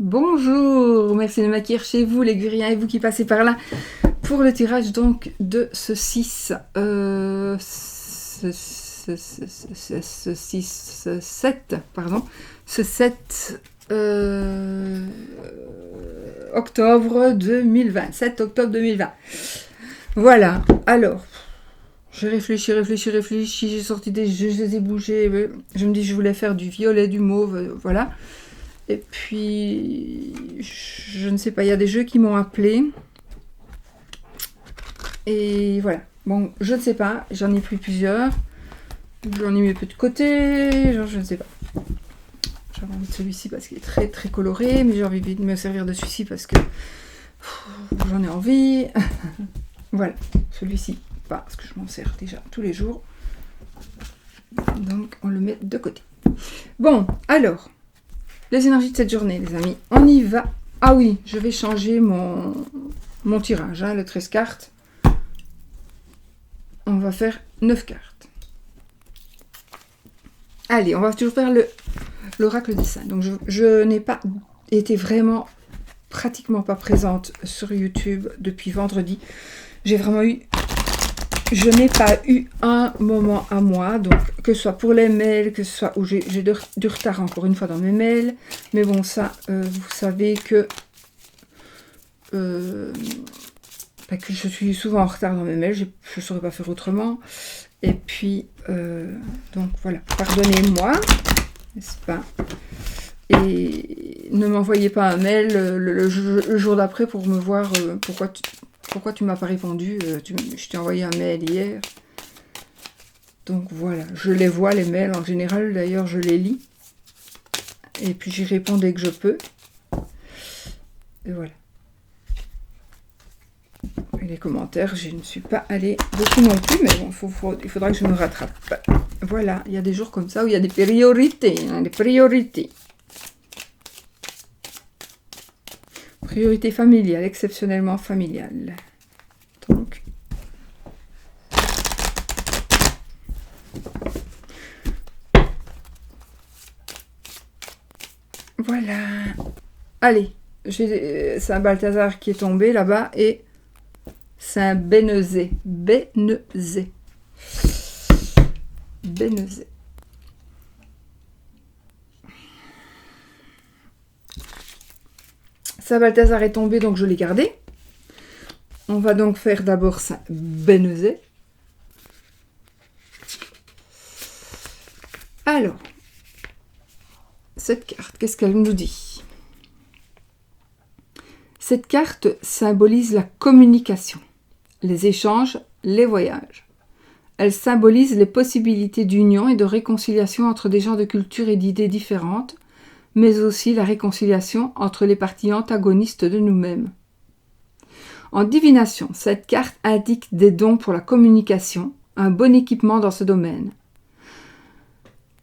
Bonjour, merci de m'accueillir chez vous, les Guriens et vous qui passez par là, pour le tirage donc de ce 6, ce 6, 7, pardon, ce 7 octobre 2020, 7 octobre 2020. Voilà, alors, j'ai réfléchi, j'ai sorti des jeux, je les ai bougés, je me dis que je voulais faire du violet, du mauve, voilà. Et puis, je ne sais pas, il y a des jeux qui m'ont appelé. Et voilà. Bon, je ne sais pas, j'en ai pris plusieurs. J'en ai mis un peu de côté, genre je ne sais pas. J'avais envie de celui-ci parce qu'il est très très coloré, mais j'ai envie de me servir de celui-ci parce que j'en ai envie. Voilà, celui-ci, pas parce que je m'en sers déjà tous les jours. Donc on le met de côté. Bon, alors, les énergies de cette journée, les amis, on y va. Ah oui, je vais changer mon tirage, hein, le 13 cartes. On va faire 9 cartes. Allez, on va toujours faire l'oracle des saints. Donc je n'ai pas été vraiment pratiquement pas présente sur YouTube depuis vendredi. Je n'ai pas eu un moment à moi, donc que ce soit pour les mails, que ce soit où j'ai du retard encore une fois dans mes mails. Mais bon, ça, vous savez que je suis souvent en retard dans mes mails, je ne saurais pas faire autrement. Et puis, donc voilà, pardonnez-moi, n'est-ce pas? Et ne m'envoyez pas un mail le jour d'après pour me voir pourquoi tu m'as pas répondu. Je t'ai envoyé un mail hier. Donc voilà, je les vois les mails en général, d'ailleurs je les lis. Et puis j'y réponds dès que je peux. Et voilà. Et les commentaires, je ne suis pas allée beaucoup non plus, mais bon, il faudra que je me rattrape. Voilà, il y a des jours comme ça où il y a des priorités, hein, des priorités. Priorité familiale, exceptionnellement familiale. Donc, voilà. Allez, j'ai Saint-Balthazar qui est tombé là-bas et Saint-Bénézé. Bénézé. Saint-Balthazar est tombé, donc je l'ai gardé. On va donc faire d'abord Saint-Bénézé. Alors, cette carte, qu'est-ce qu'elle nous dit? Cette carte symbolise la communication, les échanges, les voyages. Elle symbolise les possibilités d'union et de réconciliation entre des gens de culture et d'idées différentes, mais aussi la réconciliation entre les parties antagonistes de nous-mêmes. En divination, cette carte indique des dons pour la communication, un bon équipement dans ce domaine.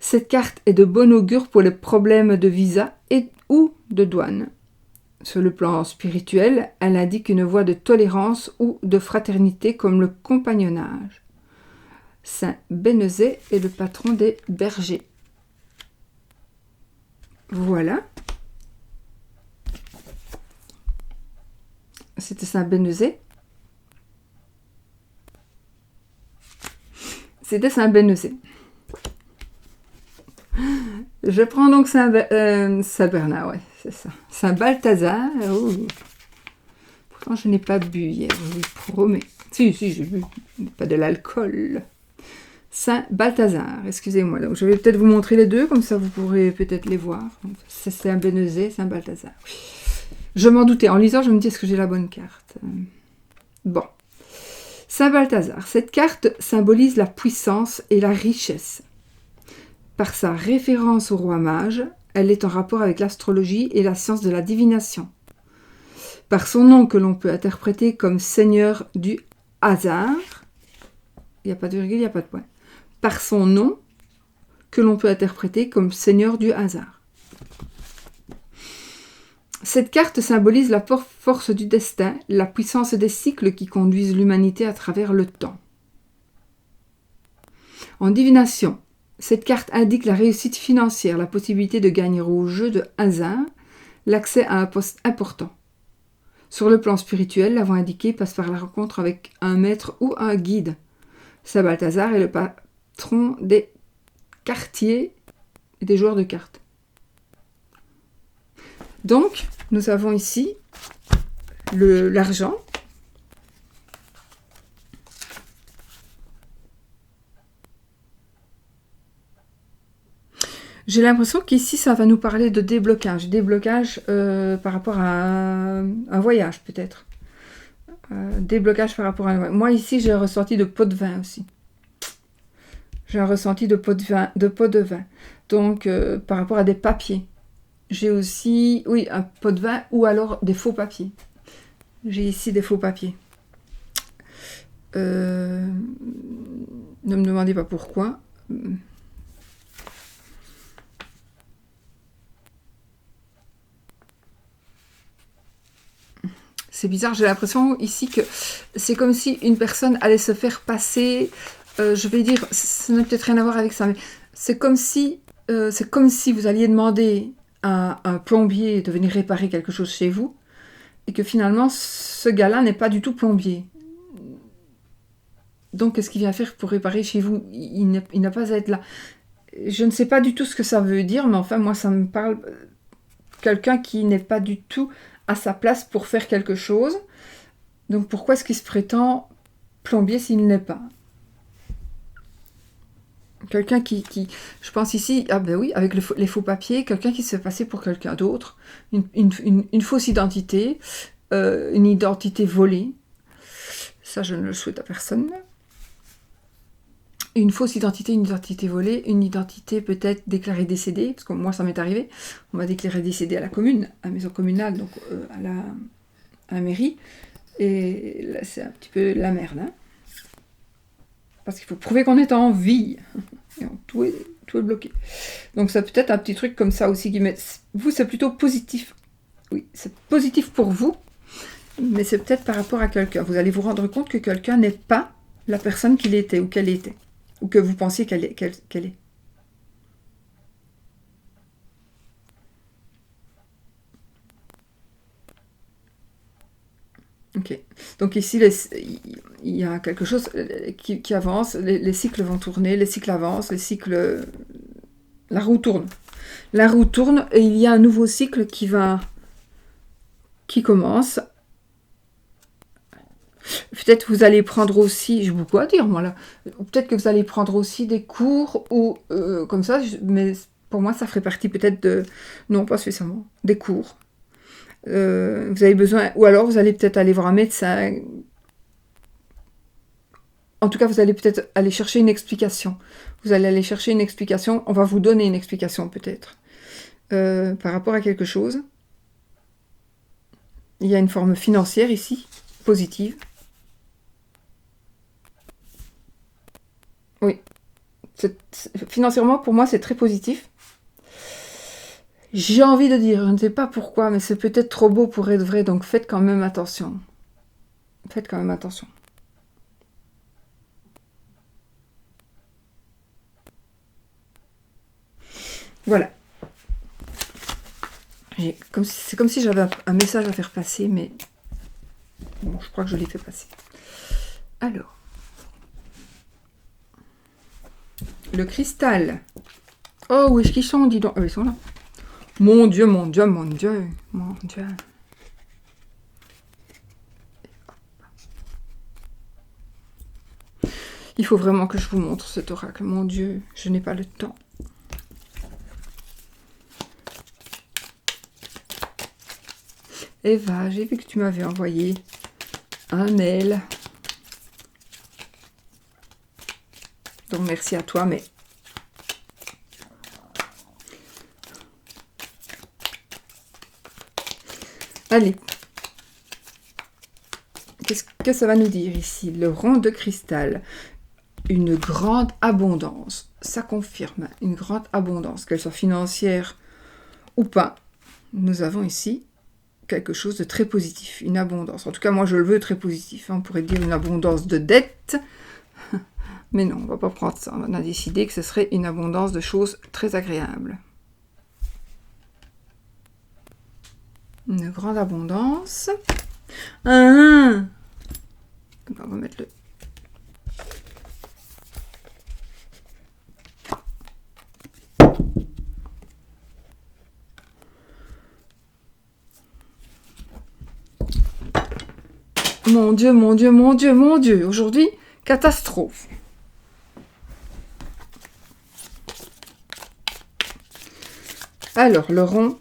Cette carte est de bon augure pour les problèmes de visa ou de douane. Sur le plan spirituel, elle indique une voie de tolérance ou de fraternité comme le compagnonnage. Saint Bénézé est le patron des bergers. Voilà. C'était Saint Bénézé. C'était Saint Bénézé. Je prends donc Saint Bernard, ouais, c'est ça. Saint Balthazar. Oh. Pourtant, je n'ai pas bu hier, je vous promets. Si, j'ai bu. Pas de l'alcool. Saint Balthazar, excusez-moi. Donc, je vais peut-être vous montrer les deux, comme ça vous pourrez peut-être les voir. C'est Saint Bénézé, Saint Balthazar. Je m'en doutais. En lisant, je me dis, est-ce que j'ai la bonne carte? Bon. Saint Balthazar. Cette carte symbolise la puissance et la richesse. Par sa référence au roi mage, elle est en rapport avec l'astrologie et la science de la divination. Par son nom que l'on peut interpréter comme seigneur du hasard, il n'y a pas de virgule, il n'y a pas de point. Par son nom que l'on peut interpréter comme seigneur du hasard. Cette carte symbolise la force du destin, la puissance des cycles qui conduisent l'humanité à travers le temps. En divination, cette carte indique la réussite financière, la possibilité de gagner au jeu de hasard, l'accès à un poste important. Sur le plan spirituel, l'avant indiqué passe par la rencontre avec un maître ou un guide. Saint Balthazar est le patron des quartiers et des joueurs de cartes. Donc, nous avons ici l'argent. J'ai l'impression qu'ici, ça va nous parler de déblocage. Déblocage par rapport à un voyage, peut-être. Déblocage par rapport à un voyage. Moi, ici, j'ai un ressenti de pot de vin aussi. J'ai un ressenti de pot de vin. Donc, par rapport à des papiers. J'ai aussi, oui, un pot de vin ou alors des faux papiers. J'ai ici des faux papiers. Ne me demandez pas pourquoi. C'est bizarre, j'ai l'impression ici que c'est comme si une personne allait se faire passer, je vais dire, ça n'a peut-être rien à voir avec ça, mais c'est comme si vous alliez demander à un plombier de venir réparer quelque chose chez vous, et que finalement, ce gars-là n'est pas du tout plombier. Donc, qu'est-ce qu'il vient faire pour réparer chez vous? Il n'a pas à être là. Je ne sais pas du tout ce que ça veut dire, mais enfin, moi, ça me parle quelqu'un qui n'est pas du tout à sa place pour faire quelque chose. Donc pourquoi est-ce qu'il se prétend plombier s'il ne l'est pas? Quelqu'un qui, je pense ici, ah ben oui, avec les faux papiers, quelqu'un qui se fait passer pour quelqu'un d'autre, une fausse identité, une identité volée. Ça, je ne le souhaite à personne. Une fausse identité, une identité volée, une identité peut-être déclarée décédée, parce que moi ça m'est arrivé, on m'a déclaré décédée à la commune, à la maison communale, donc à la mairie, et là c'est un petit peu la merde, hein, parce qu'il faut prouver qu'on est en vie, et tout est bloqué. Donc ça peut être un petit truc comme ça aussi, qui met... vous c'est plutôt positif, oui, c'est positif pour vous, mais c'est peut-être par rapport à quelqu'un, vous allez vous rendre compte que quelqu'un n'est pas la personne qu'il était ou qu'elle était. Ou que vous pensiez qu'elle est. Ok. Donc ici, il y a quelque chose qui avance, les cycles vont tourner, les cycles avancent, la roue tourne. La roue tourne et il y a un nouveau cycle qui commence. Peut-être vous allez prendre aussi, j'ai beaucoup à dire moi là, peut-être que vous allez prendre aussi des cours ou comme ça, mais pour moi ça ferait partie peut-être de, non pas spécialement, des cours. Vous avez besoin, ou alors vous allez peut-être aller voir un médecin. En tout cas, vous allez peut-être aller chercher une explication. Vous allez aller chercher une explication, on va vous donner une explication peut-être par rapport à quelque chose. Il y a une forme financière ici, positive. Oui, financièrement, pour moi, c'est très positif. J'ai envie de dire, je ne sais pas pourquoi, mais c'est peut-être trop beau pour être vrai, donc faites quand même attention. Faites quand même attention. Voilà. C'est comme si j'avais un message à faire passer, mais bon, je crois que je l'ai fait passer. Alors. Le cristal. Oh, où est-ce qu'ils sont, dis donc. Ah, ils sont là. Mon Dieu, mon Dieu, mon Dieu, mon Dieu. Il faut vraiment que je vous montre cet oracle. Mon Dieu, je n'ai pas le temps. Eva, j'ai vu que tu m'avais envoyé un mail. Donc merci à toi, mais... Allez. Qu'est-ce que ça va nous dire ici? Le rond de cristal. Une grande abondance. Ça confirme une grande abondance, qu'elle soit financière ou pas. Nous avons ici quelque chose de très positif, une abondance. En tout cas, moi, je le veux très positif. On pourrait dire une abondance de dettes. Mais non, on ne va pas prendre ça. On a décidé que ce serait une abondance de choses très agréables. Une grande abondance. On va mettre le... Mon Dieu, mon Dieu, mon Dieu, mon Dieu. Aujourd'hui, catastrophe. Alors, le rond,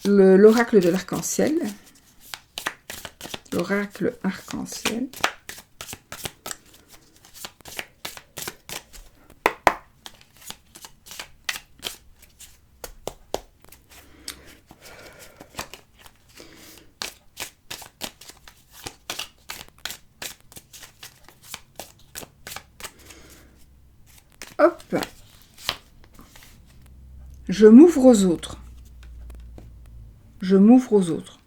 l'oracle de l'arc-en-ciel. L'oracle arc-en-ciel. Hop. Je m'ouvre aux autres. Je m'ouvre aux autres.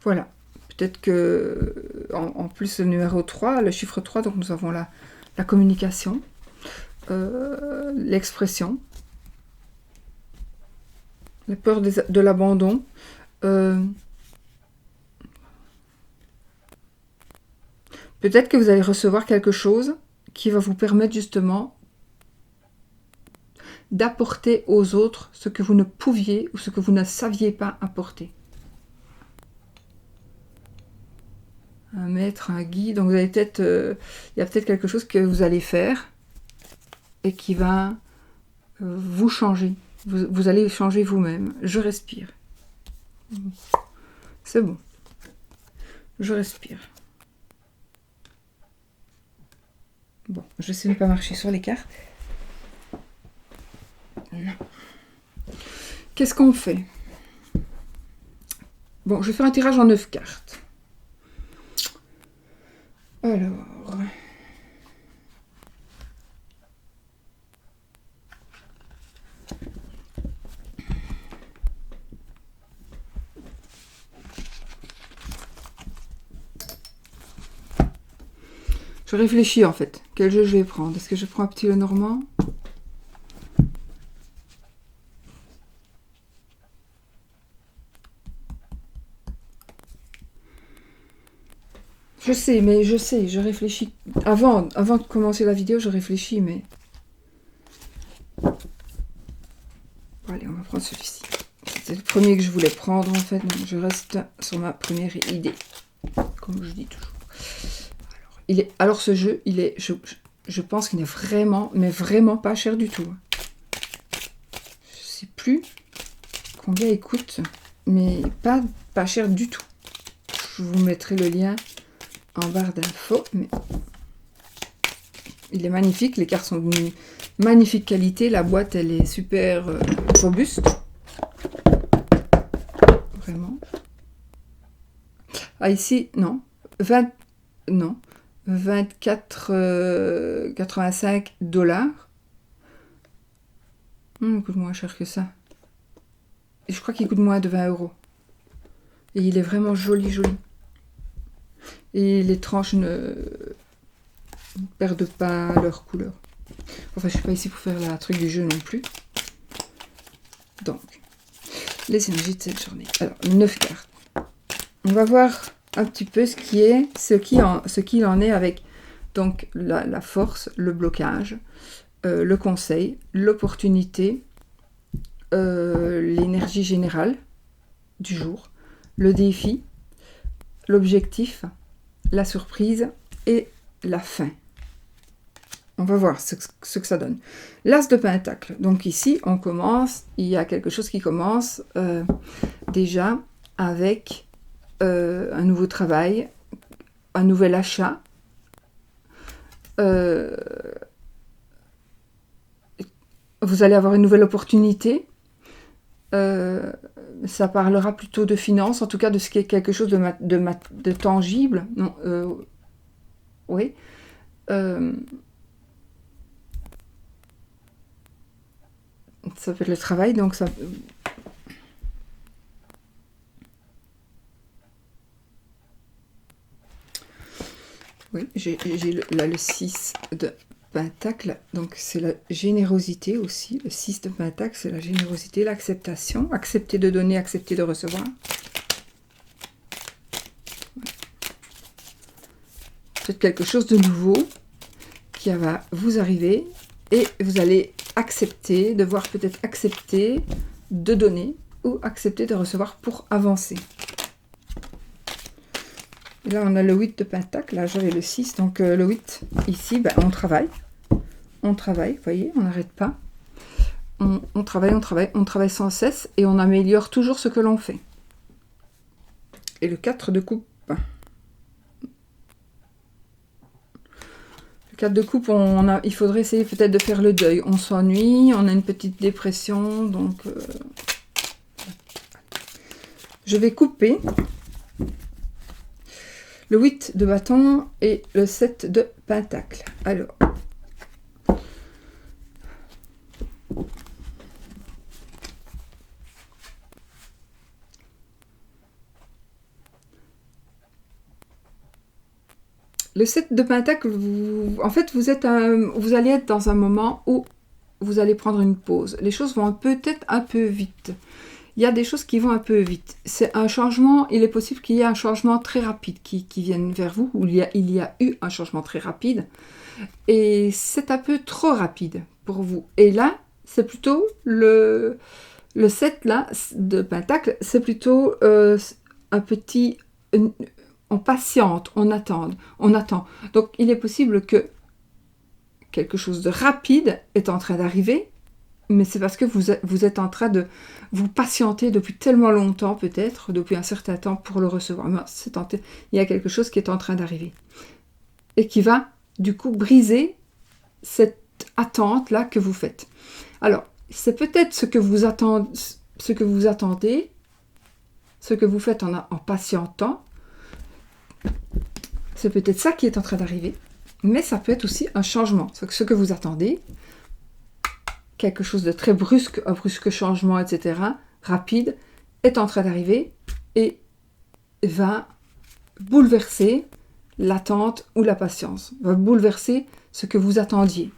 Voilà. Peut-être que, en plus, le numéro 3, le chiffre 3, donc nous avons la communication, l'expression, la peur de l'abandon. Peut-être que vous allez recevoir quelque chose qui va vous permettre justement d'apporter aux autres ce que vous ne pouviez ou ce que vous ne saviez pas apporter. Un maître, un guide, donc vous allez peut-être, il y a peut-être quelque chose que vous allez faire et qui va vous changer. Vous allez changer vous-même. Je respire. C'est bon. Je respire. Bon, je sais ne pas marcher sur les cartes. Qu'est-ce qu'on fait? Bon, je vais faire un tirage en 9 cartes. Alors... Je réfléchis en fait. Quel jeu je vais prendre? Est-ce que je prends un petit Lenormand? Je sais, je réfléchis. Avant de commencer la vidéo, je réfléchis, mais... Bon, allez, on va prendre celui-ci. C'était le premier que je voulais prendre, en fait. Donc, je reste sur ma première idée. Comme je dis toujours. Alors ce jeu, il est... Je pense qu'il n'est vraiment, mais vraiment pas cher du tout. Je sais plus combien il coûte, mais pas cher du tout. Je vous mettrai le lien en barre d'infos, mais il est magnifique, les cartes sont d'une magnifique qualité, la boîte elle est super robuste, vraiment. Ah ici, non, 24,85 $. Il coûte moins cher que ça. Et je crois qu'il coûte moins de 20 €. Et il est vraiment joli, joli. Et les tranches ne perdent pas leur couleur. Enfin, je suis pas ici pour faire la truc du jeu non plus. Donc, les énergies de cette journée. Alors, 9 cartes. On va voir un petit peu ce qu'il en est avec donc la force, le blocage, le conseil, l'opportunité, l'énergie générale du jour, le défi, l'objectif, la surprise et la fin. On va voir ce que ça donne. L'As de Pentacle. Donc ici, on commence, il y a quelque chose qui commence déjà avec un nouveau travail, un nouvel achat. Vous allez avoir une nouvelle opportunité. Ça parlera plutôt de finances, en tout cas de ce qui est quelque chose de tangible. Non, oui. Ça peut être le travail, donc ça... Oui, j'ai là le 6 de pentacle, donc c'est la générosité aussi. Le 6 de pentacle, c'est la générosité, l'acceptation. Accepter de donner, accepter de recevoir. Peut-être quelque chose de nouveau qui va vous arriver et vous allez accepter, devoir peut-être accepter de donner ou accepter de recevoir pour avancer. Et là, on a le 8 de pentacle, là j'avais le 6, donc le 8, ici, ben, on travaille, vous voyez, on n'arrête pas. On travaille sans cesse et on améliore toujours ce que l'on fait. Et le 4 de coupe. Le 4 de coupe, il faudrait essayer peut-être de faire le deuil. On s'ennuie, on a une petite dépression, donc... Je vais couper le 8 de bâton et le 7 de pentacle. Alors... Le 7 de pentacle, en fait, vous allez être dans un moment où vous allez prendre une pause. Les choses vont peut-être un peu vite. Il y a des choses qui vont un peu vite. C'est un changement, il est possible qu'il y ait un changement très rapide qui vienne vers vous, ou il y a eu un changement très rapide. Et c'est un peu trop rapide pour vous. Et là, c'est plutôt le 7 là, de pentacle, c'est plutôt un petit... On patiente, on attend. Donc, il est possible que quelque chose de rapide est en train d'arriver, mais c'est parce que vous êtes en train de vous patienter depuis tellement longtemps, peut-être, depuis un certain temps, pour le recevoir. Il y a quelque chose qui est en train d'arriver. Et qui va, du coup, briser cette attente-là que vous faites. Alors, c'est peut-être ce que vous attendez, ce que vous faites en patientant. C'est peut-être ça qui est en train d'arriver, mais ça peut être aussi un changement. Ce que vous attendez, quelque chose de très brusque, un brusque changement, etc., rapide, est en train d'arriver et va bouleverser l'attente ou la patience, va bouleverser ce que vous attendiez.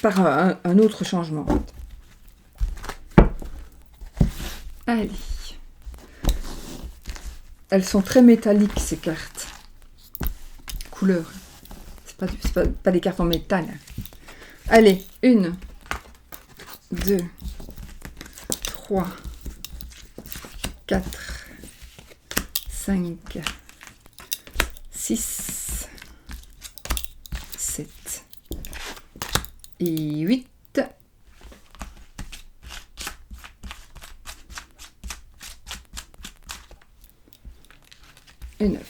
Par un autre changement. Allez. Elles sont très métalliques, ces cartes. Couleur. C'est pas des cartes en métal. Allez, 1, 2, 3, 4, 5, 6, 7 et 8. Et 9.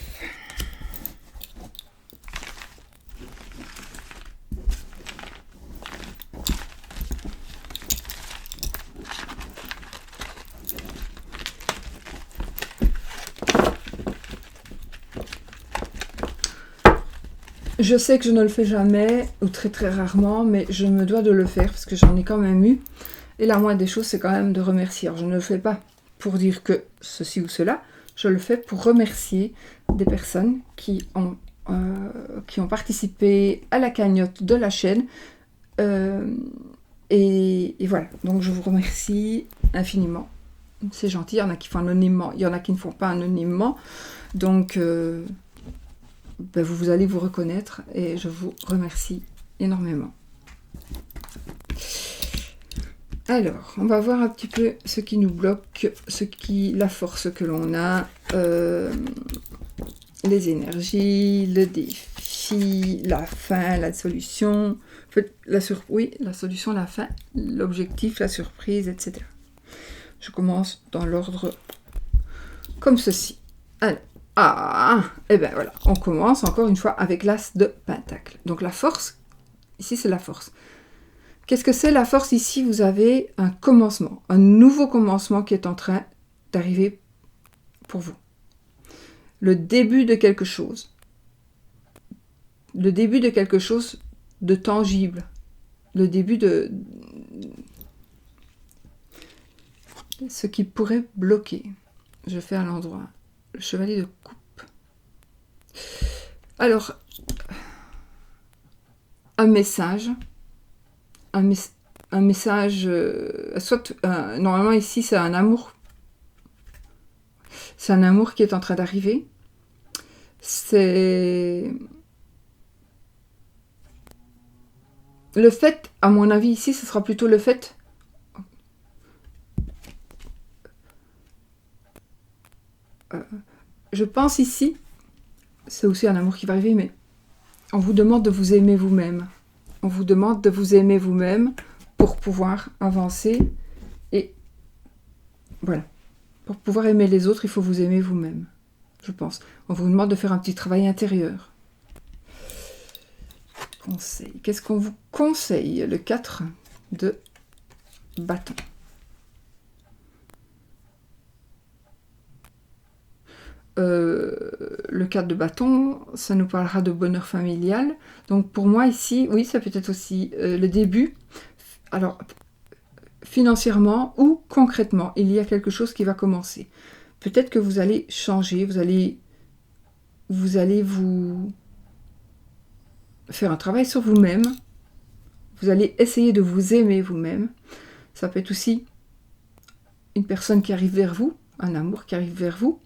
Je sais que je ne le fais jamais, ou très très rarement, mais je me dois de le faire, parce que j'en ai quand même eu. Et la moindre des choses, c'est quand même de remercier. Alors, je ne le fais pas pour dire que ceci ou cela, je le fais pour remercier des personnes qui ont participé à la cagnotte de la chaîne. Et voilà, donc je vous remercie infiniment. C'est gentil, il y en a qui font anonymement, il y en a qui ne font pas anonymement. Donc, vous allez vous reconnaître et je vous remercie énormément. Alors, on va voir un petit peu ce qui nous bloque, la force que l'on a, les énergies, le défi, la fin, la solution, la solution, la fin, l'objectif, la surprise, etc. Je commence dans l'ordre comme ceci. Alors, et bien voilà, on commence encore une fois avec l'as de pentacle. Donc la force, ici c'est la force. Qu'est-ce que c'est la force? Ici, vous avez un commencement, un nouveau commencement qui est en train d'arriver pour vous. Le début de quelque chose. Le début de quelque chose de tangible. Le début de ce qui pourrait bloquer. Je fais à l'endroit. Le chevalier de coupe. Alors, un message, un message, soit normalement ici c'est un amour qui est en train d'arriver. C'est le fait, à mon avis ici, ce sera plutôt le fait je pense ici, c'est aussi un amour qui va arriver, mais on vous demande de vous aimer vous-même. On vous demande de vous aimer vous-même pour pouvoir avancer. Et voilà. Pour pouvoir aimer les autres, il faut vous aimer vous-même, je pense. On vous demande de faire un petit travail intérieur. Conseil. Qu'est-ce qu'on vous conseille? Le 4 de bâton. Le 4 de bâton, ça nous parlera de bonheur familial. Donc pour moi ici, oui, ça peut être aussi le début. Alors, financièrement ou concrètement, il y a quelque chose qui va commencer. Peut-être que vous allez changer, vous allez vous faire un travail sur vous-même. Vous allez essayer de vous aimer vous-même. Ça peut être aussi une personne qui arrive vers vous, un amour qui arrive vers vous.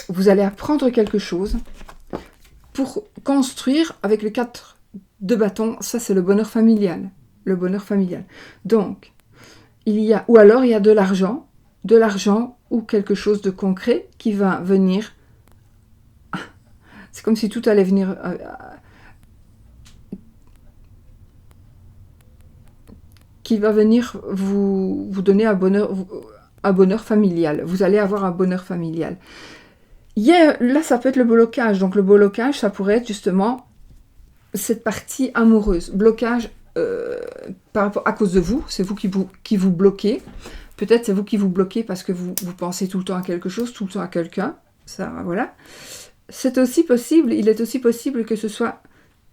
Vous allez apprendre quelque chose pour construire avec le 4 de bâton. Ça, c'est le bonheur familial. Le bonheur familial. Donc, il y a, ou alors il y a de l'argent ou quelque chose de concret qui va venir. C'est comme si tout allait venir. Qui va venir vous donner un bonheur familial. Vous allez avoir un bonheur familial. Là, ça peut être le blocage. Donc, le blocage, ça pourrait être justement cette partie amoureuse. Blocage par rapport, à cause de vous. C'est vous qui vous bloquez. Peut-être c'est vous qui vous bloquez parce que vous pensez tout le temps à quelque chose, tout le temps à quelqu'un. Ça, voilà. C'est aussi possible, il est aussi possible que ce soit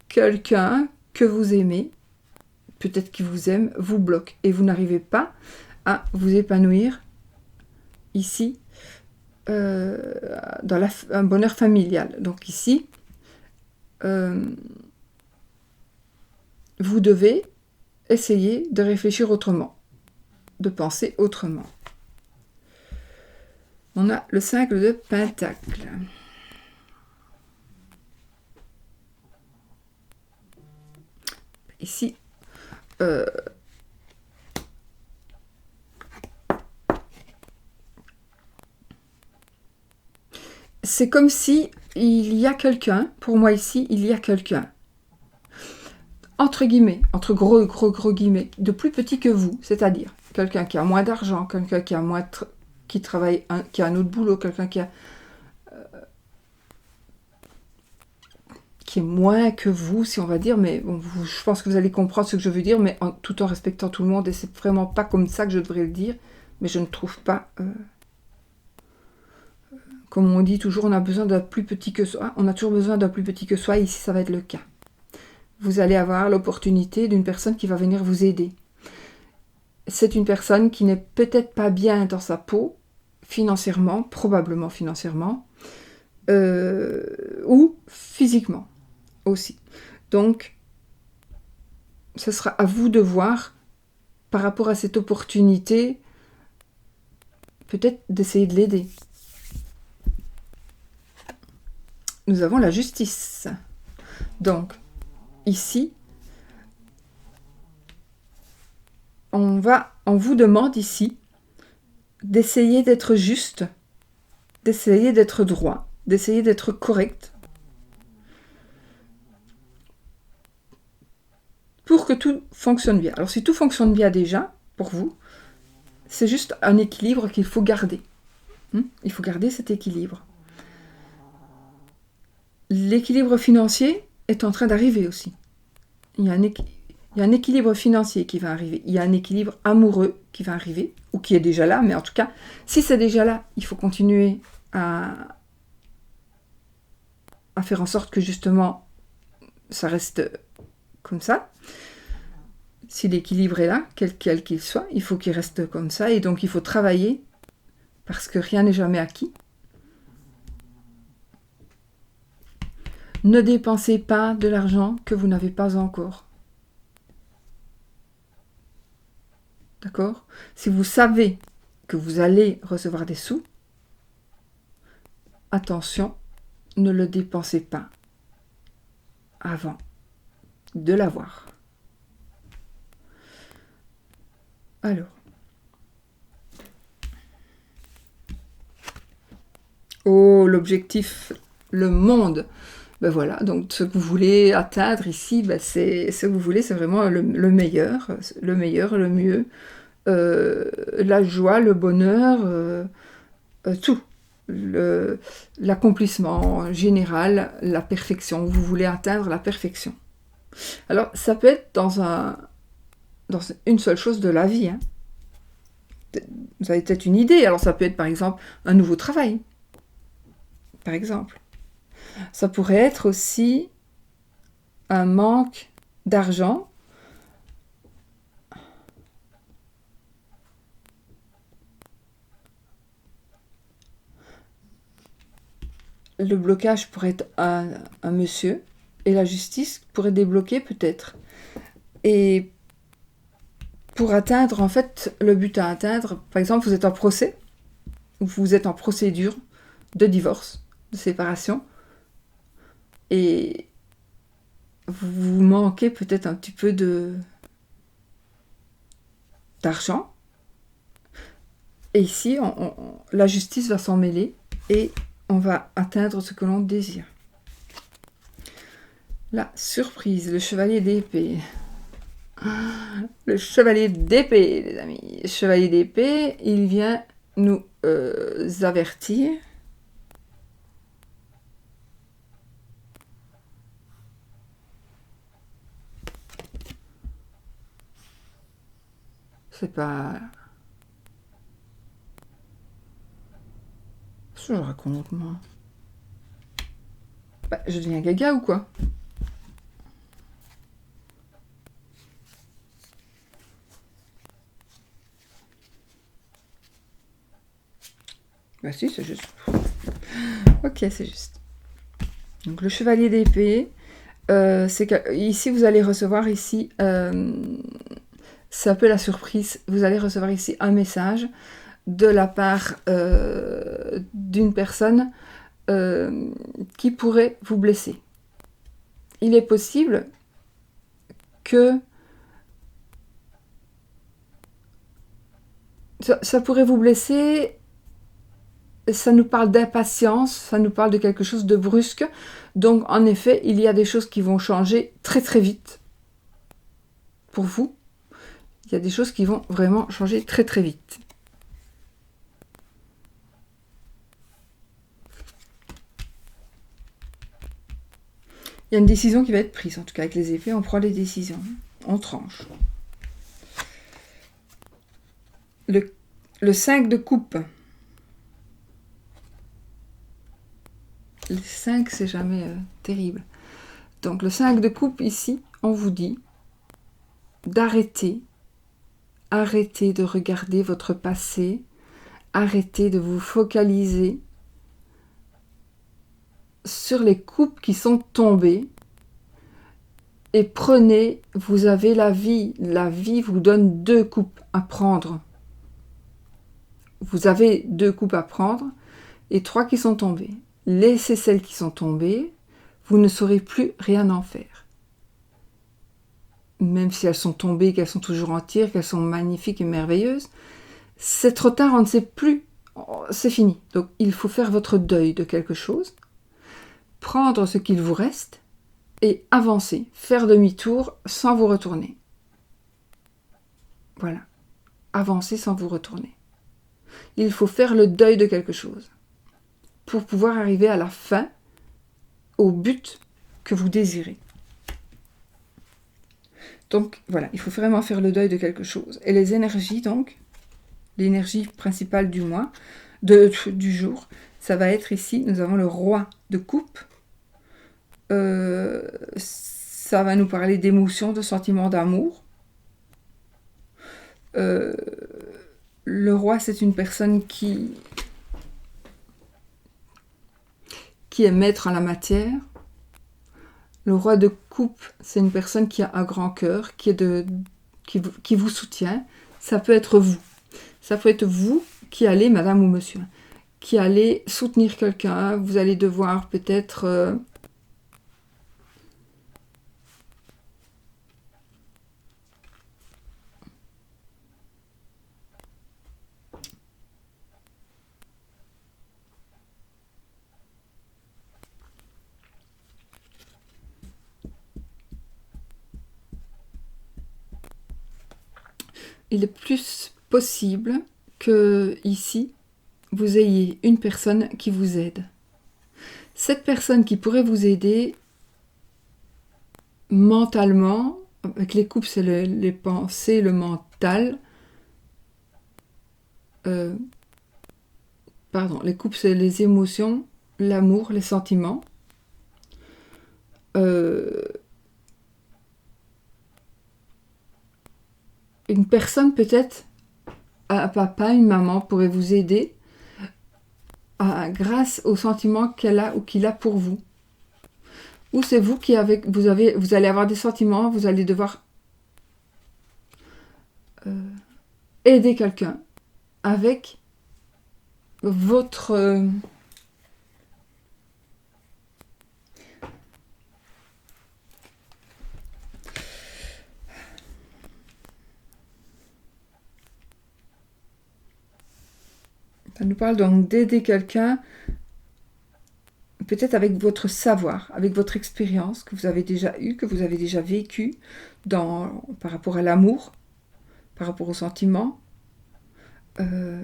quelqu'un que vous aimez, peut-être qui vous aime, vous bloque. Et vous n'arrivez pas à vous épanouir ici dans un bonheur familial. Donc ici, vous devez essayer de réfléchir autrement, de penser autrement. On a le 5 de Pentacle. Ici, c'est comme si il y a quelqu'un, pour moi ici, il y a quelqu'un, entre guillemets, entre gros guillemets, de plus petit que vous, c'est-à-dire quelqu'un qui a moins d'argent, quelqu'un qui a moins qui travaille, qui a un autre boulot, quelqu'un qui est moins que vous, si on va dire, mais bon, je pense que vous allez comprendre ce que je veux dire, mais tout en respectant tout le monde, et c'est vraiment pas comme ça que je devrais le dire, mais je ne trouve pas... comme on dit toujours, on a besoin d'un plus petit que soi, on a toujours besoin d'un plus petit que soi, et ici ça va être le cas. Vous allez avoir l'opportunité d'une personne qui va venir vous aider. C'est une personne qui n'est peut-être pas bien dans sa peau, financièrement, probablement financièrement, ou physiquement aussi. Donc, ce sera à vous de voir, par rapport à cette opportunité, peut-être d'essayer de l'aider. Nous avons la justice. Donc, ici, on vous demande ici d'essayer d'être juste, d'essayer d'être droit, d'essayer d'être correct, pour que tout fonctionne bien. Alors si tout fonctionne bien déjà, pour vous, c'est juste un équilibre qu'il faut garder. Il faut garder cet équilibre. L'équilibre financier est en train d'arriver aussi. Il y a un équilibre financier qui va arriver. Il y a un équilibre amoureux qui va arriver, ou qui est déjà là, mais en tout cas, si c'est déjà là, il faut continuer à faire en sorte que justement, ça reste comme ça. si l'équilibre est là, quel qu'il soit, il faut qu'il reste comme ça, et donc il faut travailler, parce que rien n'est jamais acquis. Ne dépensez pas de l'argent que vous n'avez pas encore. D'accord? Si vous savez que vous allez recevoir des sous, attention, ne le dépensez pas avant de l'avoir. Alors. Oh, l'objectif, le monde. Ben voilà, donc ce que vous voulez atteindre ici, ben c'est ce que vous voulez, c'est vraiment le meilleur, le mieux, la joie, le bonheur, tout. L'accomplissement général, la perfection. Vous voulez atteindre la perfection. Alors, ça peut être dans une seule chose de la vie. Hein. Vous avez peut-être une idée. Alors, ça peut être, par exemple, un nouveau travail. Par exemple. Ça pourrait être aussi un manque d'argent. Le blocage pourrait être un monsieur, et la justice pourrait débloquer peut-être. Et pour atteindre, en fait, le but à atteindre, par exemple, vous êtes en procès, ou vous êtes en procédure de divorce, de séparation, et vous manquez peut-être un petit peu d'argent. Et ici, la justice va s'en mêler, et on va atteindre ce que l'on désire. La surprise, le chevalier d'épée. Le chevalier d'épée, les amis. Le chevalier d'épée, il vient nous avertir. C'est pas... Qu'est-ce que je raconte, moi? Bah, je deviens gaga ou quoi? Bah si, c'est juste. Ok, c'est juste. Donc le chevalier d'épée, c'est que ici vous allez recevoir ici, c'est un peu la surprise, vous allez recevoir ici un message de la part d'une personne qui pourrait vous blesser. Il est possible que ça pourrait vous blesser. Ça nous parle d'impatience, ça nous parle de quelque chose de brusque. Donc, en effet, il y a des choses qui vont changer très très vite. Pour vous, il y a des choses qui vont vraiment changer très très vite. Il y a une décision qui va être prise. En tout cas, avec les épées, on prend des décisions. On tranche. Le 5 de coupe. Le 5, c'est jamais terrible. Donc, le 5 de coupe, ici, on vous dit d'arrêter. Arrêtez de regarder votre passé. Arrêtez de vous focaliser sur les coupes qui sont tombées. Et prenez, vous avez la vie. La vie vous donne 2 coupes à prendre. Vous avez 2 coupes à prendre et 3 qui sont tombées. Laissez celles qui sont tombées, vous ne saurez plus rien en faire. Même si elles sont tombées, qu'elles sont toujours entières, qu'elles sont magnifiques et merveilleuses, c'est trop tard, on ne sait plus, c'est fini. Donc il faut faire votre deuil de quelque chose, prendre ce qu'il vous reste et avancer, faire demi-tour sans vous retourner. Voilà, avancer sans vous retourner. Il faut faire le deuil de quelque chose pour pouvoir arriver à la fin, au but que vous désirez. Donc voilà, il faut vraiment faire le deuil de quelque chose. Et les énergies, donc, l'énergie principale du mois, du jour, ça va être ici, nous avons le roi de coupe. Ça va nous parler d'émotions, de sentiments d'amour. Le roi, c'est une personne qui est maître en la matière. Le roi de coupe, c'est une personne qui a un grand cœur, qui vous soutient. Ça peut être vous. Ça peut être vous qui allez, madame ou monsieur, qui allez soutenir quelqu'un. Vous allez devoir peut-être... il est plus possible que ici, vous ayez une personne qui vous aide. Cette personne qui pourrait vous aider mentalement, avec les coupes, c'est les pensées, le mental. Les coupes, c'est les émotions, l'amour, les sentiments. Une personne peut-être, un papa, une maman pourrait vous aider grâce aux sentiments qu'elle a ou qu'il a pour vous. Ou c'est vous qui vous allez avoir des sentiments, vous allez devoir aider quelqu'un avec votre... Ça nous parle donc d'aider quelqu'un, peut-être avec votre savoir, avec votre expérience que vous avez déjà eue, que vous avez déjà vécu par rapport à l'amour, par rapport aux sentiments. On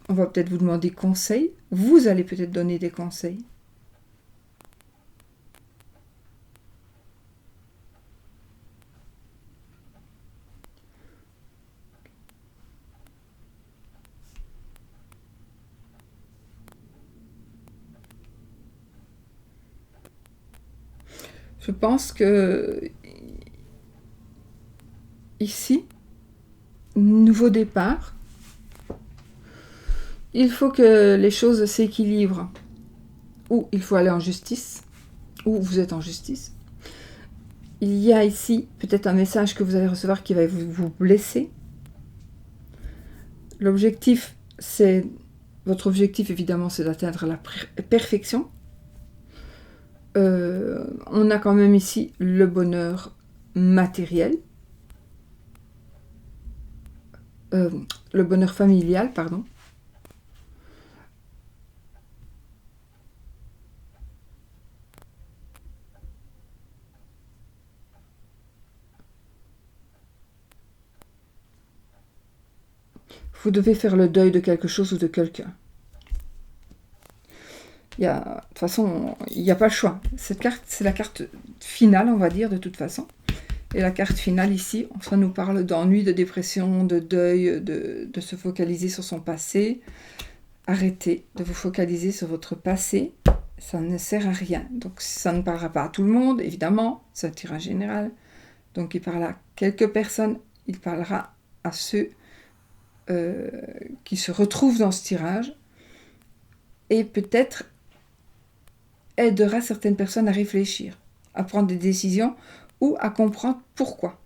va peut-être vous demander conseil. Vous allez peut-être donner des conseils. Je pense que ici, nouveau départ, il faut que les choses s'équilibrent. Ou il faut aller en justice, ou vous êtes en justice. Il y a ici peut-être un message que vous allez recevoir qui va vous blesser. Votre objectif évidemment, c'est d'atteindre la perfection. On a quand même ici le bonheur matériel, le bonheur familial, pardon. Vous devez faire le deuil de quelque chose ou de quelqu'un. De toute façon, il n'y a pas le choix. Cette carte, c'est la carte finale, on va dire, de toute façon. Et la carte finale ici, ça nous parle d'ennui, de dépression, de deuil, de se focaliser sur son passé. Arrêtez de vous focaliser sur votre passé. Ça ne sert à rien. Donc ça ne parlera pas à tout le monde, évidemment. C'est un tirage général. Donc il parle à quelques personnes. Il parlera à ceux qui se retrouvent dans ce tirage. Et peut-être aidera certaines personnes à réfléchir, à prendre des décisions ou à comprendre pourquoi.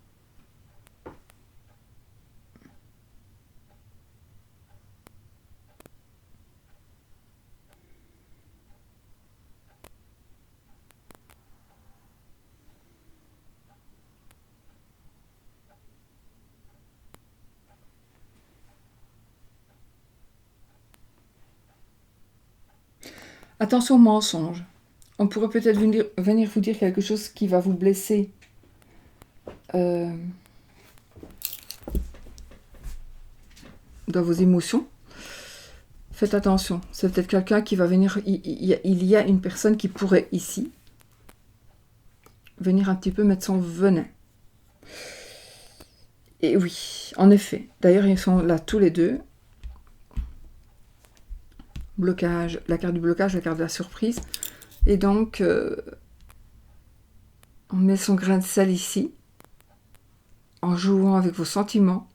Attention aux mensonges. On pourrait peut-être venir vous dire quelque chose qui va vous blesser. Dans vos émotions. Faites attention. C'est peut-être quelqu'un qui va venir... Il y a une personne qui pourrait ici venir un petit peu mettre son venin. Et oui, en effet. D'ailleurs, ils sont là tous les deux. Blocage, la carte du blocage, la carte de la surprise. Et donc, on met son grain de sel ici, en jouant avec vos sentiments.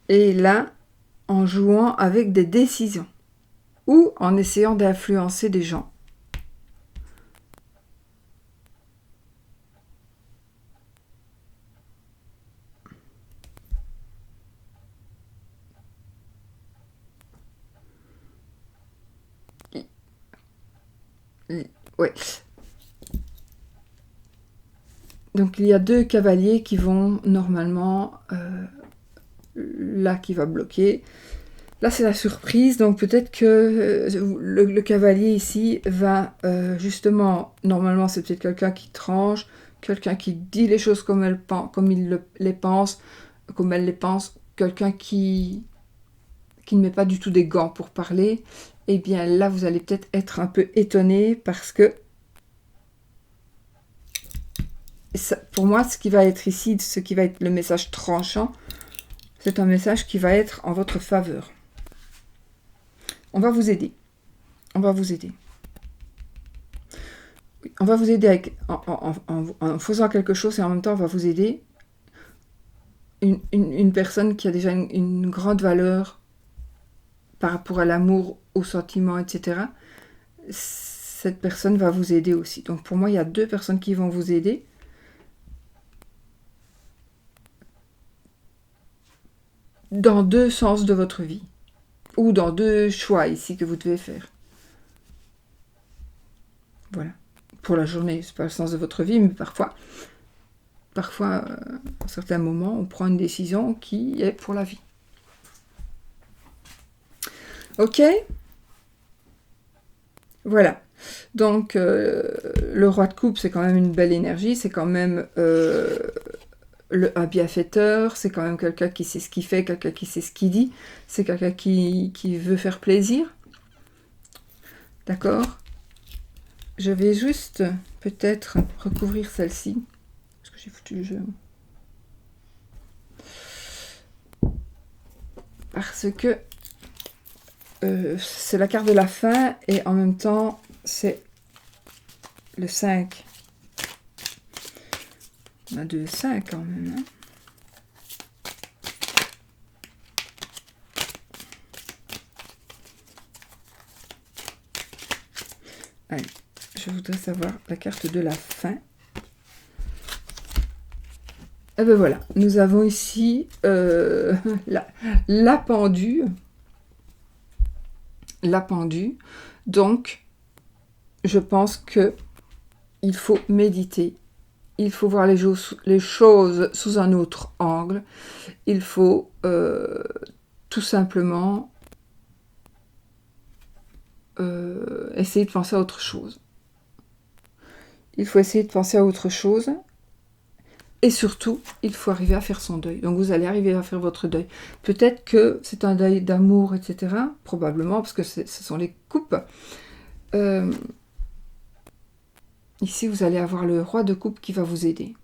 Et là, en jouant avec des décisions ou en essayant d'influencer des gens. Ouais. Donc il y a 2 cavaliers qui vont normalement là qui va bloquer. Là c'est la surprise, donc peut-être que le cavalier ici va justement, normalement c'est peut-être quelqu'un qui tranche, quelqu'un qui dit les choses comme il les pense, comme elle les pense, quelqu'un qui ne met pas du tout des gants pour parler. Et bien là vous allez peut-être être un peu étonné parce que ça, pour moi, ce qui va être ici, ce qui va être le message tranchant, c'est un message qui va être en votre faveur. On va vous aider. On va vous aider. On va vous aider avec, en faisant quelque chose et en même temps, on va vous aider. Une personne qui a déjà une grande valeur par rapport à l'amour, aux sentiments, etc. Cette personne va vous aider aussi. Donc pour moi, il y a 2 personnes qui vont vous aider. Dans 2 sens de votre vie. Ou dans 2 choix ici que vous devez faire. Voilà. Pour la journée, c'est pas le sens de votre vie, mais parfois, à certains moments, on prend une décision qui est pour la vie. Ok ? Voilà. Donc, le roi de coupe, c'est quand même une belle énergie, c'est quand même un bienfaiteur, c'est quand même quelqu'un qui sait ce qu'il fait, quelqu'un qui sait ce qu'il dit, c'est quelqu'un qui veut faire plaisir. D'accord ? Je vais juste peut-être recouvrir celle-ci. Parce que j'ai foutu le jeu. Parce que c'est la carte de la fin et en même temps c'est le 5. On a 2 5 quand même. Hein. Allez, je voudrais savoir la carte de la fin. Et ben voilà, nous avons ici la pendue. La pendue. Donc, je pense que il faut méditer. Il faut voir les choses sous un autre angle. Il faut tout simplement essayer de penser à autre chose. Il faut essayer de penser à autre chose. Et surtout, il faut arriver à faire son deuil. Donc vous allez arriver à faire votre deuil. Peut-être que c'est un deuil d'amour, etc. Probablement, parce que ce sont les coupes. Ici, vous allez avoir le roi de coupe qui va vous aider.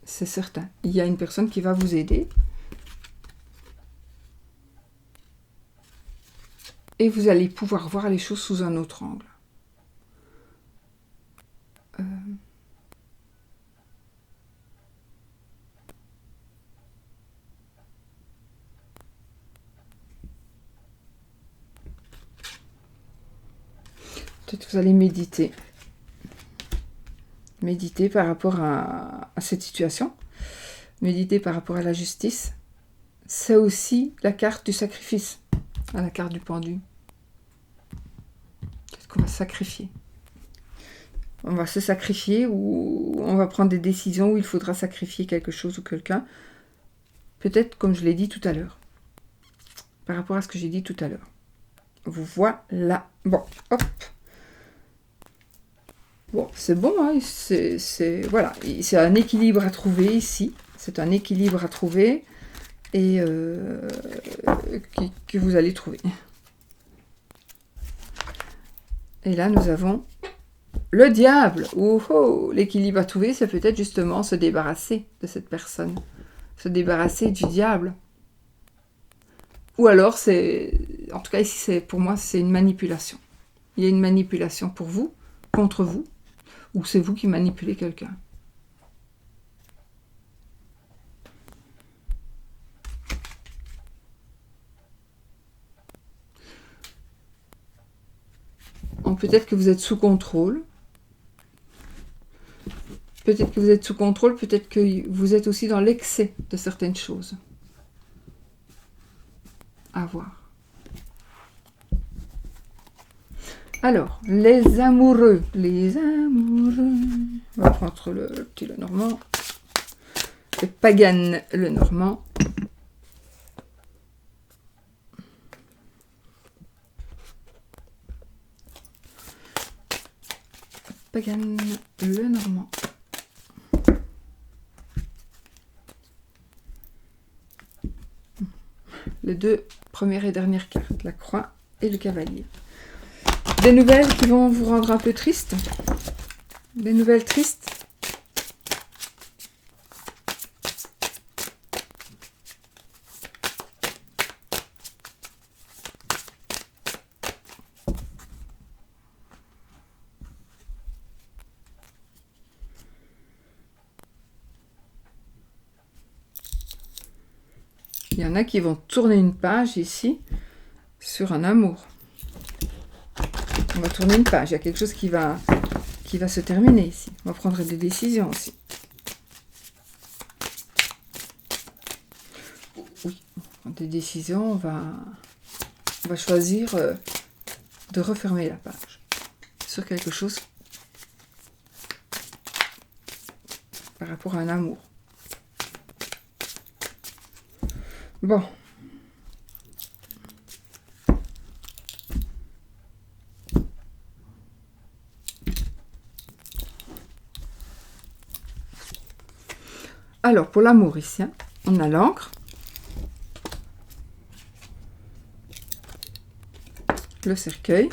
C'est certain. Il y a une personne qui va vous aider. Et vous allez pouvoir voir les choses sous un autre angle. Peut-être que vous allez méditer. Méditer par rapport à cette situation. Méditer par rapport à la justice. C'est aussi la carte du sacrifice. À la carte du pendu. Peut-être qu'on va sacrifier. On va se sacrifier ou on va prendre des décisions où il faudra sacrifier quelque chose ou quelqu'un. Peut-être comme je l'ai dit tout à l'heure. Par rapport à ce que j'ai dit tout à l'heure. Voilà. Bon, hop. Bon, c'est bon, hein, voilà, c'est un équilibre à trouver ici. C'est un équilibre à trouver et que vous allez trouver. Et là, nous avons le diable. Oh, oh, l'équilibre à trouver, c'est peut-être justement se débarrasser de cette personne. Se débarrasser du diable. Ou alors, en tout cas ici, pour moi, c'est une manipulation. Il y a une manipulation pour vous, contre vous. Ou c'est vous qui manipulez quelqu'un. Donc peut-être que vous êtes sous contrôle. Peut-être que vous êtes sous contrôle, peut-être que vous êtes aussi dans l'excès de certaines choses. À voir. Alors, les amoureux. Les amoureux. On va prendre le petit Lenormand. Le Pagan Lenormand. Pagan Lenormand. Les deux premières et dernières cartes, la croix et le cavalier. Des nouvelles qui vont vous rendre un peu triste. Des nouvelles tristes. Il y en a qui vont tourner une page ici sur un amour. On va tourner une page. Il y a quelque chose qui va se terminer ici. On va prendre des décisions aussi. Oui, des décisions. On va choisir de refermer la page sur quelque chose par rapport à un amour. Bon. Alors, pour l'amour ici, hein, on a l'encre, le cercueil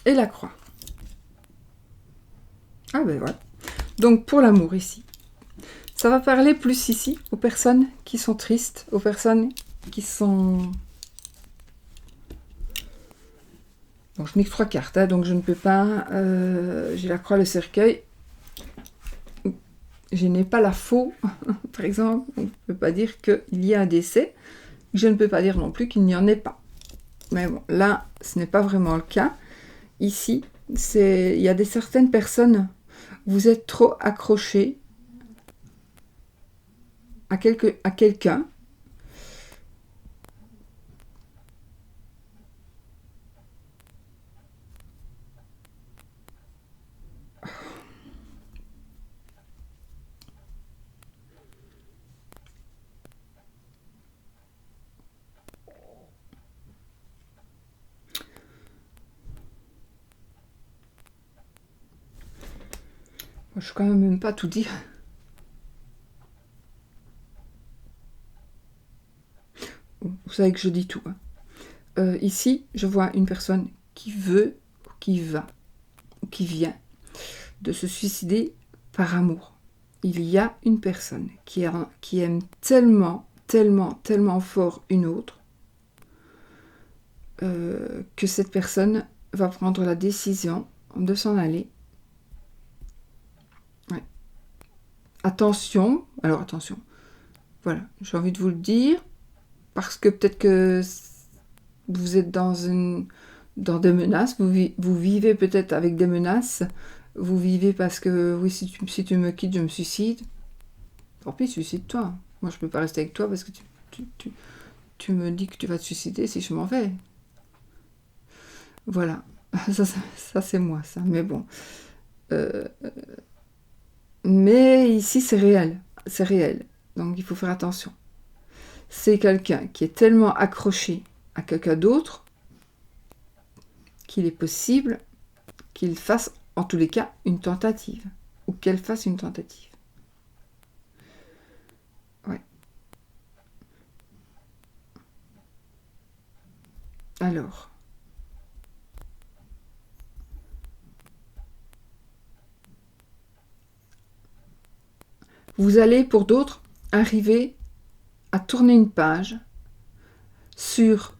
et la croix. Ah ben voilà. Donc, pour l'amour ici, ça va parler plus ici aux personnes qui sont tristes, aux personnes qui sont... Bon, je n'ai que 3 cartes, hein, donc je ne peux pas... j'ai la croix, le cercueil. Je n'ai pas la faux, par exemple. On ne peut pas dire qu'il y a un décès. Je ne peux pas dire non plus qu'il n'y en ait pas. Mais bon, là, ce n'est pas vraiment le cas. Ici, il y a certaines personnes, vous êtes trop accrochés à quelqu'un. Je ne suis quand même pas tout dire. Vous savez que je dis tout. Hein. Ici, je vois une personne qui veut, qui va, ou qui vient de se suicider par amour. Il y a une personne qui aime tellement, tellement, tellement fort une autre que cette personne va prendre la décision de s'en aller. Ouais. Attention, alors attention, voilà, j'ai envie de vous le dire, parce que peut-être que vous êtes dans des menaces, vous vivez peut-être avec des menaces, vous vivez parce que, oui, si tu me quittes, je me suicide. Tant pis, suicide-toi. Moi, je peux pas rester avec toi parce que tu me dis que tu vas te suicider si je m'en vais. Voilà. Ça c'est moi, ça. Mais bon. Mais ici, c'est réel. C'est réel. Donc, il faut faire attention. C'est quelqu'un qui est tellement accroché à quelqu'un d'autre qu'il est possible qu'il fasse, en tous les cas, une tentative. Ou qu'elle fasse une tentative. Ouais. Alors. Vous allez, pour d'autres, arriver à tourner une page sur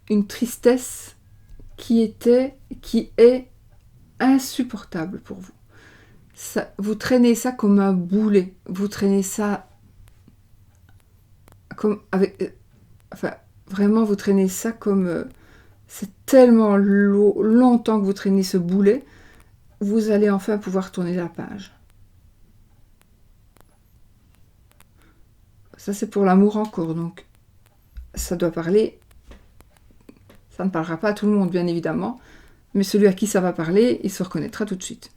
une tristesse qui est insupportable pour vous. Ça, vous traînez ça comme un boulet. Vous traînez ça comme avec... enfin, vraiment, vous traînez ça comme... C'est tellement longtemps que vous traînez ce boulet, vous allez enfin pouvoir tourner la page. Ça, c'est pour l'amour encore, donc ça doit parler. Ça ne parlera pas à tout le monde, bien évidemment, mais celui à qui ça va parler, il se reconnaîtra tout de suite.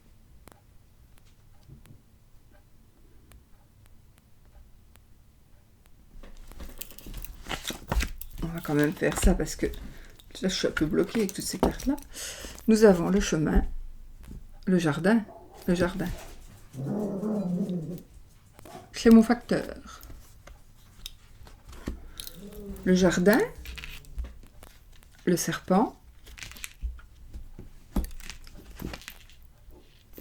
On va quand même faire ça parce que là, je suis un peu bloquée avec toutes ces cartes-là. Nous avons le chemin, le jardin, c'est mon facteur. Le jardin, le serpent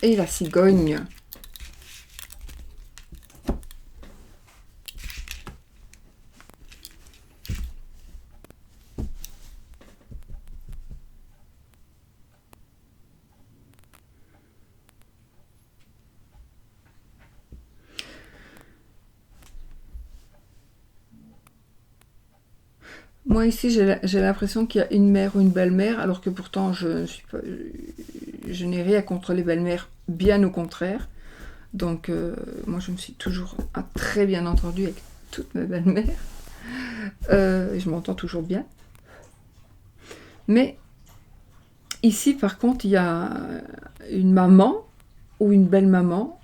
et la cigogne. Moi ici, j'ai l'impression qu'il y a une mère ou une belle-mère, alors que pourtant je n'ai rien contre les belles-mères, bien au contraire. Donc moi je me suis toujours très bien entendue avec toutes mes belles-mères. Je m'entends toujours bien. Mais ici par contre, il y a une maman ou une belle-maman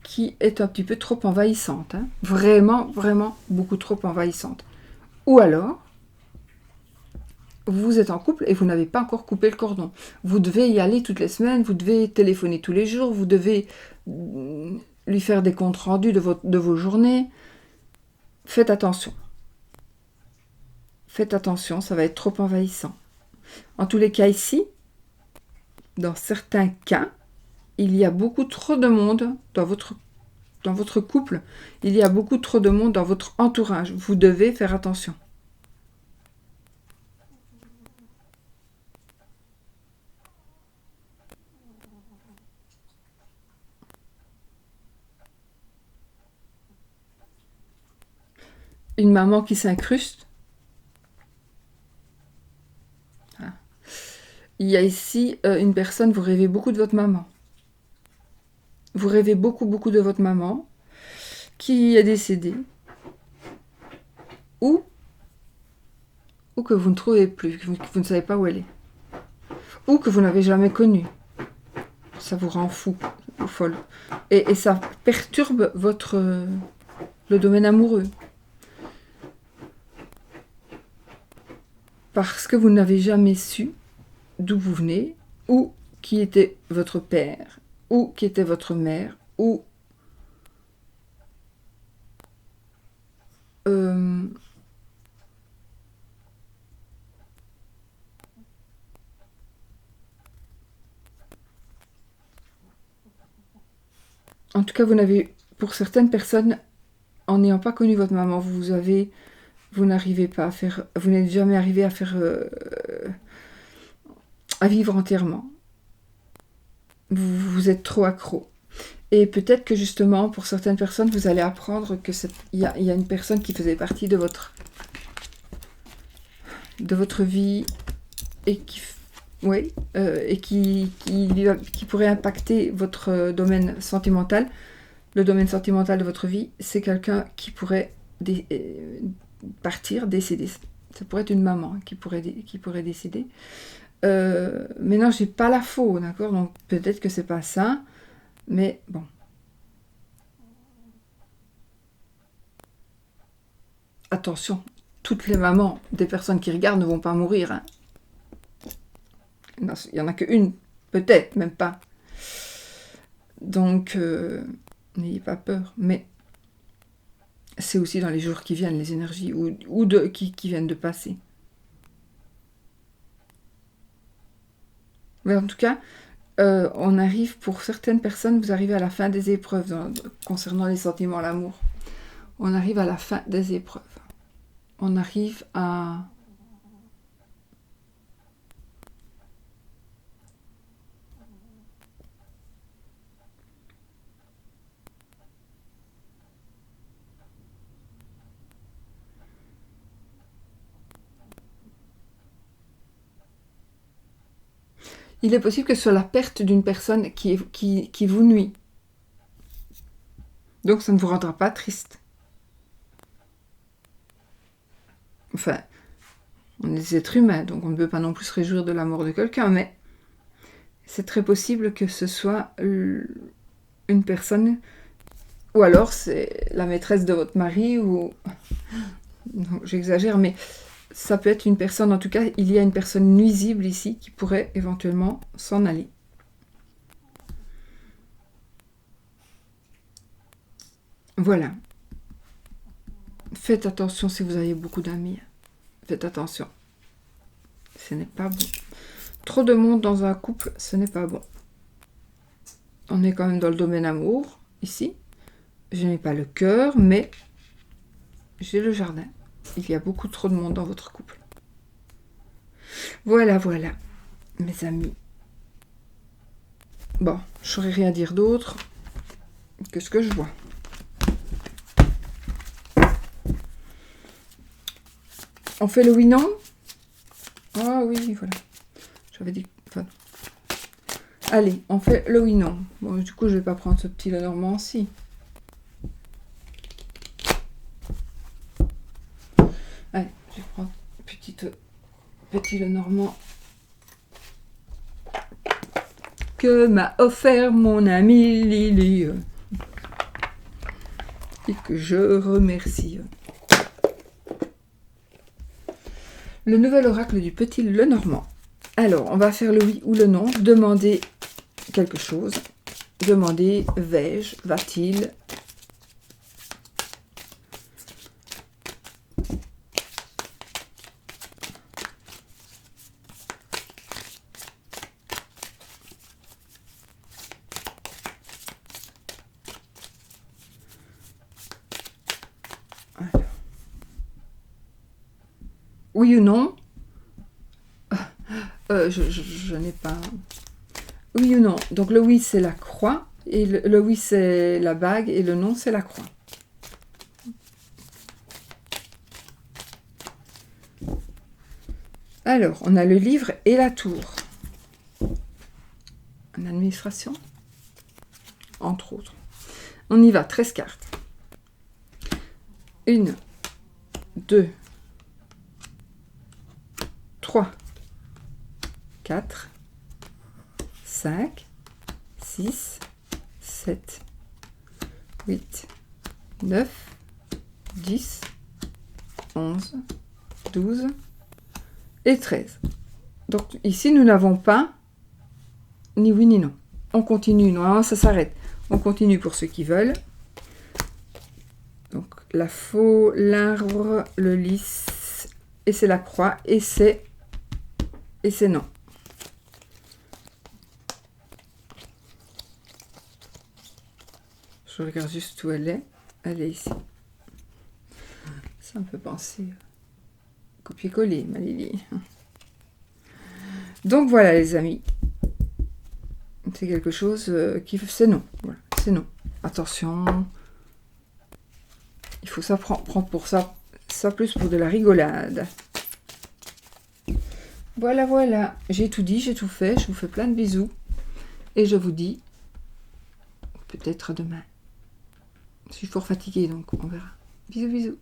qui est un petit peu trop envahissante. Hein. Vraiment, vraiment beaucoup trop envahissante. Ou alors, vous êtes en couple et vous n'avez pas encore coupé le cordon. Vous devez y aller toutes les semaines, vous devez téléphoner tous les jours, vous devez lui faire des comptes rendus de vos journées. Faites attention. Faites attention, ça va être trop envahissant. En tous les cas ici, dans certains cas, il y a beaucoup trop de monde dans votre couple. Il y a beaucoup trop de monde dans votre entourage. Vous devez faire attention. Une maman qui s'incruste. Il y a ici une personne, vous rêvez beaucoup de votre maman. Vous rêvez beaucoup, beaucoup de votre maman qui est décédée. Ou que vous ne trouvez plus, que vous ne savez pas où elle est. Ou que vous n'avez jamais connue. Ça vous rend fou, ou folle. Et ça perturbe le domaine amoureux. Parce que vous n'avez jamais su d'où vous venez, ou qui était votre père, ou qui était votre mère, ou en tout cas, vous n'avez, pour certaines personnes, en n'ayant pas connu votre maman, vous n'arrivez pas à faire, vous n'êtes jamais arrivé à faire, à vivre entièrement. Vous êtes trop accro. Et peut-être que justement, pour certaines personnes, vous allez apprendre que il y a une personne qui faisait partie de votre vie et qui pourrait impacter votre domaine sentimental. Le domaine sentimental de votre vie, c'est quelqu'un qui pourrait partir, décéder. Ça pourrait être une maman qui pourrait décéder. Maintenant, j'ai pas la faux, d'accord? Donc peut-être que c'est pas ça, mais bon. Attention, toutes les mamans des personnes qui regardent ne vont pas mourir. Hein. Il n'y en a qu'une, peut-être, même pas. Donc, n'ayez pas peur. Mais c'est aussi dans les jours qui viennent, les énergies, qui viennent de passer. Mais en tout cas, on arrive, pour certaines personnes, vous arrivez à la fin des épreuves concernant les sentiments, l'amour. On arrive à la fin des épreuves. On arrive à... Il est possible que ce soit la perte d'une personne qui vous nuit. Donc ça ne vous rendra pas triste. Enfin, on est des êtres humains, donc on ne peut pas non plus se réjouir de la mort de quelqu'un, mais c'est très possible que ce soit une personne, ou alors c'est la maîtresse de votre mari, ou... Non, j'exagère, mais ça peut être une personne, en tout cas, il y a une personne nuisible ici qui pourrait éventuellement s'en aller. Voilà. Faites attention si vous avez beaucoup d'amis. Faites attention. Ce n'est pas bon. Trop de monde dans un couple, ce n'est pas bon. On est quand même dans le domaine amour, ici. Je n'ai pas le cœur, mais j'ai le jardin. Il y a beaucoup trop de monde dans votre couple. Voilà, voilà, mes amis. Bon, je ne saurais rien dire d'autre que ce que je vois. On fait le oui-non? Ah oui, voilà. J'avais dit... Enfin... Allez, on fait le oui-non. Bon, du coup, je vais pas prendre ce petit Lenormand-ci. Allez, je vais prendre petit Lenormand que m'a offert mon ami Lily. Et que je remercie. Le nouvel oracle du petit Lenormand. Alors, on va faire le oui ou le non. Demandez quelque chose. Demandez, vais-je, va-t-il. Alors. Oui ou non? Je n'ai pas... Oui ou non? Donc le oui c'est la croix, et le oui c'est la bague, et le non c'est la croix. Alors, on a le livre et la tour. En administration, entre autres. On y va, 13 cartes. 1, 2, 3, 4, 5, 6, 7, 8, 9, 10, 11, 12 et 13. Donc ici, nous n'avons pas ni oui ni non. On continue, non, ça s'arrête. On continue pour ceux qui veulent. Donc la faux, l'arbre, le lys, et c'est la croix, et c'est non. Je regarde juste où elle est. Elle est ici. Ça me fait penser copier-coller, ma Lily. Donc voilà les amis. C'est quelque chose qui... C'est non. Voilà, c'est non. Attention. Il faut ça prendre pour ça plus pour de la rigolade. Voilà, voilà. J'ai tout dit, j'ai tout fait. Je vous fais plein de bisous. Et je vous dis peut-être à demain. Je suis fort fatiguée, donc on verra. Bisous, bisous.